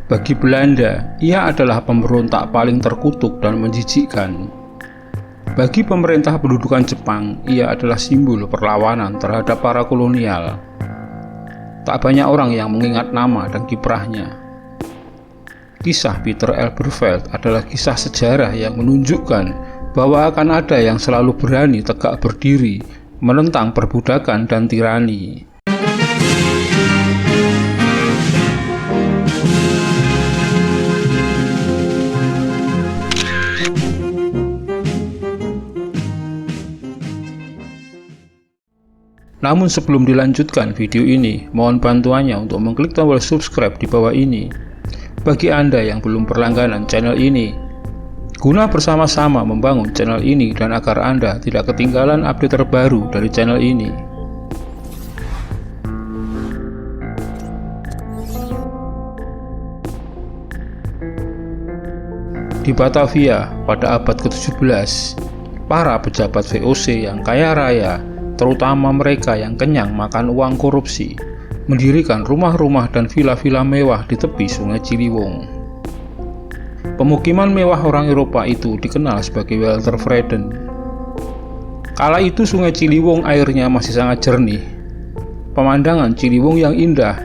Bagi Belanda, ia adalah pemberontak paling terkutuk dan menjijikkan. Bagi pemerintah pendudukan Jepang, ia adalah simbol perlawanan terhadap para kolonial. Tak banyak orang yang mengingat nama dan kiprahnya. Kisah Peter Elberfeld adalah kisah sejarah yang menunjukkan bahwa akan ada yang selalu berani tegak berdiri, menentang perbudakan dan tirani. Namun sebelum dilanjutkan video ini, mohon bantuannya untuk mengklik tombol subscribe di bawah ini. Bagi Anda yang belum berlangganan channel ini, guna bersama-sama membangun channel ini dan agar Anda tidak ketinggalan update terbaru dari channel ini. Di Batavia pada abad ke-17, para pejabat VOC yang kaya raya, terutama mereka yang kenyang makan uang korupsi, mendirikan rumah-rumah dan villa-villa mewah di tepi Sungai Ciliwung. Pemukiman mewah orang Eropa itu dikenal sebagai Weltervreden. Kala itu Sungai Ciliwung airnya masih sangat jernih. Pemandangan Ciliwung yang indah,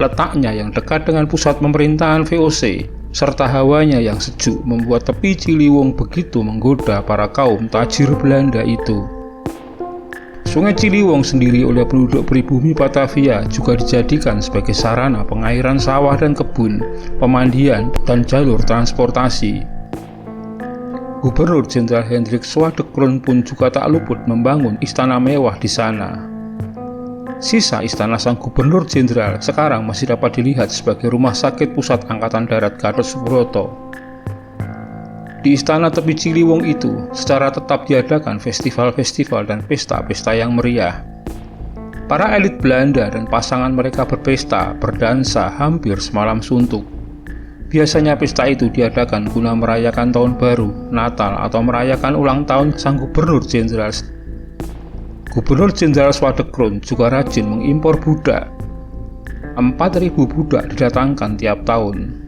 letaknya yang dekat dengan pusat pemerintahan VOC, serta hawanya yang sejuk membuat tepi Ciliwung begitu menggoda para kaum tajir Belanda itu. Sungai Ciliwung sendiri oleh penduduk pribumi Batavia juga dijadikan sebagai sarana pengairan sawah dan kebun, pemandian, dan jalur transportasi. Gubernur Jenderal Hendrik Swadekron pun juga tak luput membangun istana mewah di sana. Sisa istana sang Gubernur Jenderal sekarang masih dapat dilihat sebagai rumah sakit pusat Angkatan Darat Gatot Subroto. Di istana tepi Ciliwung itu secara tetap diadakan festival-festival dan pesta-pesta yang meriah. Para elit Belanda dan pasangan mereka berpesta, berdansa hampir semalam suntuk. Biasanya pesta itu diadakan guna merayakan tahun baru, Natal, atau merayakan ulang tahun sang Gubernur Jenderal. Gubernur Jenderal Swadekron juga rajin mengimpor budak. 4.000 budak didatangkan tiap tahun.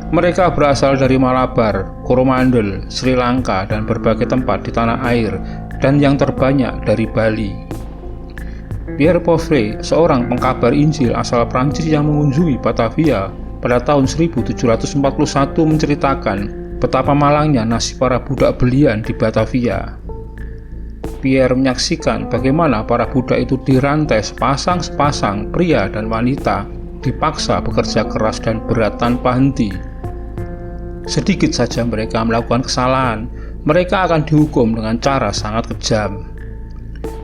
Mereka berasal dari Malabar, Coromandel, Sri Lanka, dan berbagai tempat di tanah air, dan yang terbanyak dari Bali. Pierre Pauvre, seorang pengkabar Injil asal Prancis yang mengunjungi Batavia pada tahun 1741, menceritakan betapa malangnya nasib para budak belian di Batavia. Pierre menyaksikan bagaimana para budak itu dirantai sepasang-sepasang pria dan wanita, dipaksa bekerja keras dan berat tanpa henti. Sedikit saja mereka melakukan kesalahan, mereka akan dihukum dengan cara sangat kejam.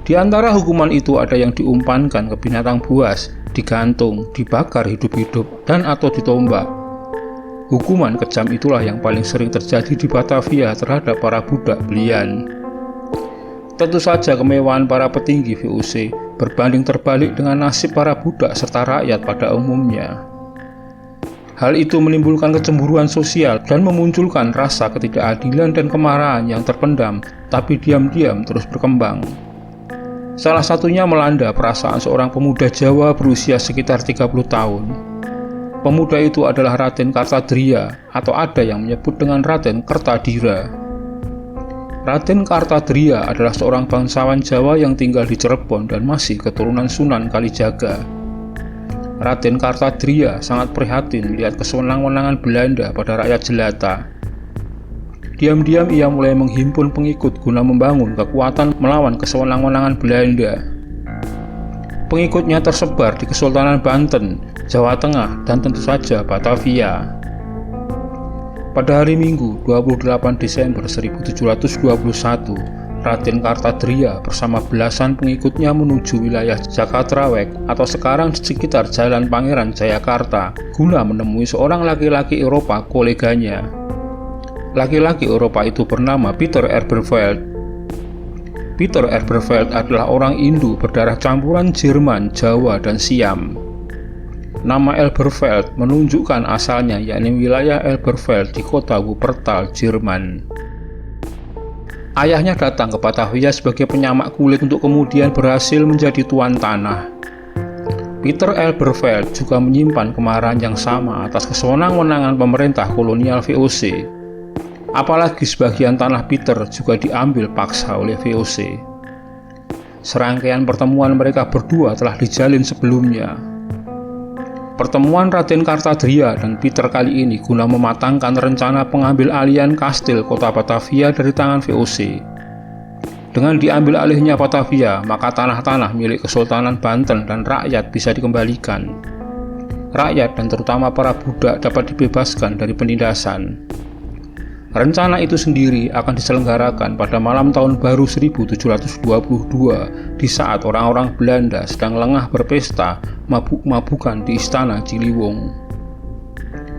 Di antara hukuman itu ada yang diumpankan ke binatang buas, digantung, dibakar hidup-hidup, dan atau ditombak. Hukuman kejam itulah yang paling sering terjadi di Batavia terhadap para budak belian. Tentu saja kemewahan para petinggi VOC berbanding terbalik dengan nasib para budak serta rakyat pada umumnya. Hal itu menimbulkan kecemburuan sosial dan memunculkan rasa ketidakadilan dan kemarahan yang terpendam tapi diam-diam terus berkembang. Salah satunya melanda perasaan seorang pemuda Jawa berusia sekitar 30 tahun. Pemuda itu adalah Raden Kartadria, atau ada yang menyebut dengan Raden Kertadira. Raden Kartadria adalah seorang bangsawan Jawa yang tinggal di Cirebon dan masih keturunan Sunan Kalijaga. Raden Kartadria sangat prihatin melihat kesewenang-wenangan Belanda pada rakyat jelata. Diam-diam ia mulai menghimpun pengikut guna membangun kekuatan melawan kesewenang-wenangan Belanda. Pengikutnya tersebar di Kesultanan Banten, Jawa Tengah, dan tentu saja Batavia. Pada hari Minggu 28 Desember 1721, Raden Kartadria bersama belasan pengikutnya menuju wilayah Jakatrawek atau sekarang di sekitar Jalan Pangeran Jayakarta guna menemui seorang laki-laki Eropa koleganya. Laki-laki Eropa itu bernama Peter Elberfeld. Peter Elberfeld adalah orang Hindu berdarah campuran Jerman, Jawa, dan Siam. Nama Elberfeld menunjukkan asalnya yakni wilayah Elberfeld di kota Wuppertal, Jerman. Ayahnya datang ke Batavia sebagai penyamak kulit untuk kemudian berhasil menjadi tuan tanah. Peter Elberfeld juga menyimpan kemarahan yang sama atas kesewenang-wenangan pemerintah kolonial VOC. Apalagi sebagian tanah Peter juga diambil paksa oleh VOC. Serangkaian pertemuan mereka berdua telah dijalin sebelumnya. Pertemuan Raden Kartadria dan Peter kali ini guna mematangkan rencana pengambil alihan kastil kota Batavia dari tangan VOC. Dengan diambil alihnya Batavia, maka tanah-tanah milik Kesultanan Banten dan rakyat bisa dikembalikan. Rakyat dan terutama para budak dapat dibebaskan dari penindasan. Rencana itu sendiri akan diselenggarakan pada malam tahun baru 1722 di saat orang-orang Belanda sedang lengah berpesta mabuk-mabukan di istana Ciliwung.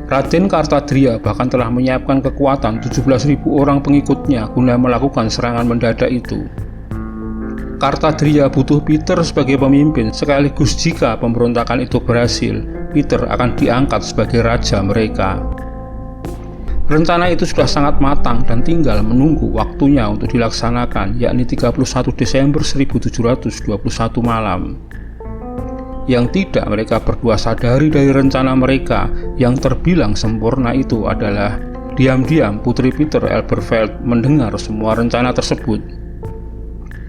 Raden Kartadria bahkan telah menyiapkan kekuatan 17.000 orang pengikutnya guna melakukan serangan mendadak itu. Kartadria butuh Peter sebagai pemimpin, sekaligus jika pemberontakan itu berhasil, Peter akan diangkat sebagai raja mereka. Rencana itu sudah sangat matang dan tinggal menunggu waktunya untuk dilaksanakan, yakni 31 Desember 1721 malam. Yang tidak mereka berdua sadari dari rencana mereka yang terbilang sempurna itu adalah diam-diam Putri Peter Elberfeld mendengar semua rencana tersebut.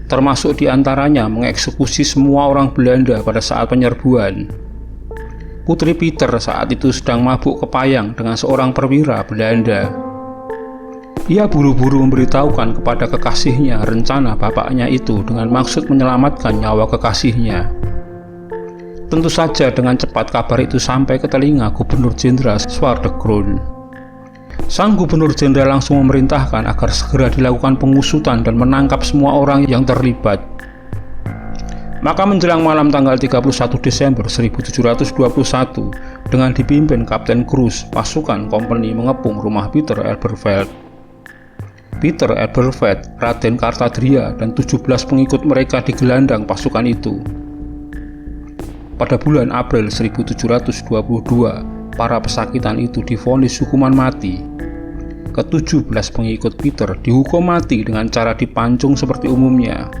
Termasuk diantaranya mengeksekusi semua orang Belanda pada saat penyerbuan. Putri Peter saat itu sedang mabuk kepayang dengan seorang perwira Belanda. Ia buru-buru memberitahukan kepada kekasihnya rencana bapaknya itu dengan maksud menyelamatkan nyawa kekasihnya. Tentu saja dengan cepat kabar itu sampai ke telinga Gubernur Jenderal Zwaardekroon. Sang Gubernur Jenderal langsung memerintahkan agar segera dilakukan pengusutan dan menangkap semua orang yang terlibat. Maka menjelang malam tanggal 31 Desember 1721, dengan dipimpin Kapten Cruz, pasukan kompeni mengepung rumah Peter Elberfeld. Peter Elberfeld, Raden Kartadria, dan 17 pengikut mereka digelandang pasukan itu. Pada bulan April 1722, para pesakitan itu divonis hukuman mati. Ke-17 pengikut Peter dihukum mati dengan cara dipancung seperti umumnya.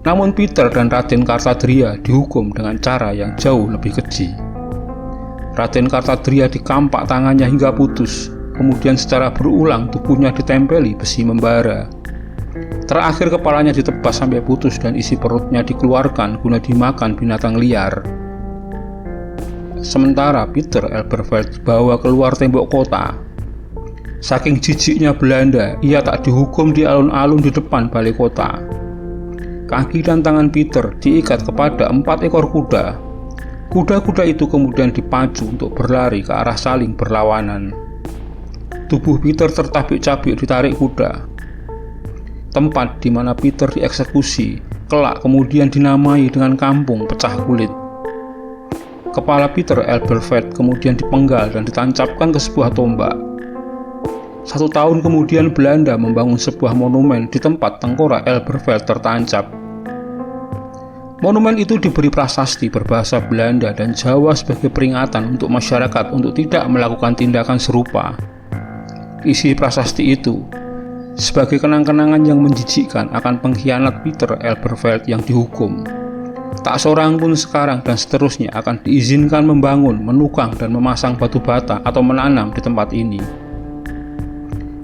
Namun Peter dan Raden Kartadria dihukum dengan cara yang jauh lebih keji. Raden Kartadria dikampak tangannya hingga putus, kemudian secara berulang tubuhnya ditempeli besi membara. Terakhir kepalanya ditebas sampai putus dan isi perutnya dikeluarkan guna dimakan binatang liar. Sementara Peter Elberfeld dibawa keluar tembok kota. Saking jijiknya Belanda, ia tak dihukum di alun-alun di depan balai kota. Kaki dan tangan Peter diikat kepada 4 ekor kuda. Kuda-kuda itu kemudian dipacu untuk berlari ke arah saling berlawanan. Tubuh Peter tertabik-cabik ditarik kuda. Tempat di mana Peter dieksekusi kelak kemudian dinamai dengan kampung pecah kulit. Kepala Peter Elberfeld kemudian dipenggal dan ditancapkan ke sebuah tombak. 1 tahun kemudian Belanda membangun sebuah monumen di tempat tengkorak Elberfeld tertancap. Monumen itu diberi prasasti berbahasa Belanda dan Jawa sebagai peringatan untuk masyarakat untuk tidak melakukan tindakan serupa. Isi prasasti itu sebagai kenang-kenangan yang menjijikkan akan pengkhianat Peter Elberfeld yang dihukum. Tak seorang pun sekarang dan seterusnya akan diizinkan membangun, menukang dan memasang batu bata atau menanam di tempat ini.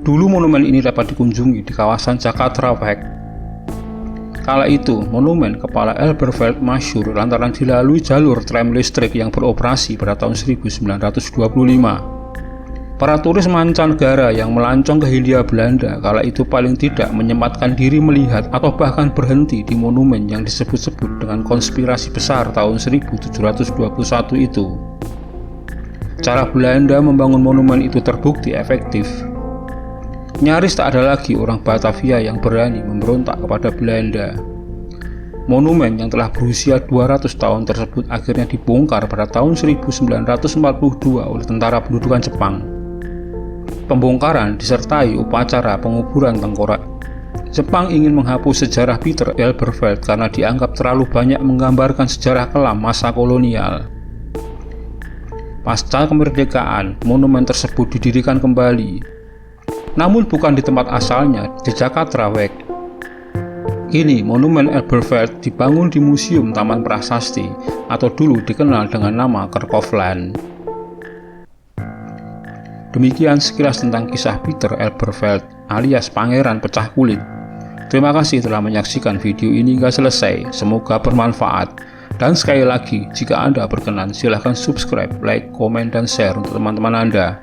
Dulu monumen ini dapat dikunjungi di kawasan Jakartraweg. Kala itu, monumen kepala Elberfeld masyhur lantaran dilalui jalur tram listrik yang beroperasi pada tahun 1925. Para turis mancanegara yang melancong ke Hindia Belanda kala itu paling tidak menyempatkan diri melihat atau bahkan berhenti di monumen yang disebut-sebut dengan konspirasi besar tahun 1721 itu. Cara Belanda membangun monumen itu terbukti efektif. Nyaris tak ada lagi orang Batavia yang berani memberontak kepada Belanda. Monumen yang telah berusia 200 tahun tersebut akhirnya dibongkar pada tahun 1942 oleh tentara pendudukan Jepang. Pembongkaran disertai upacara penguburan tengkorak. Jepang ingin menghapus sejarah Peter Elberfeld karena dianggap terlalu banyak menggambarkan sejarah kelam masa kolonial. Pasca kemerdekaan, monumen tersebut didirikan kembali. Namun bukan di tempat asalnya, di Jakartraweg. Kini, Monumen Elberfeld dibangun di Museum Taman Prasasti atau dulu dikenal dengan nama Kerkhoffsland. Demikian sekilas tentang kisah Peter Elberfeld alias Pangeran Pecah Kulit. Terima kasih telah menyaksikan video ini hingga selesai, semoga bermanfaat. Dan sekali lagi, jika Anda berkenan, silahkan subscribe, like, komen, dan share untuk teman-teman Anda.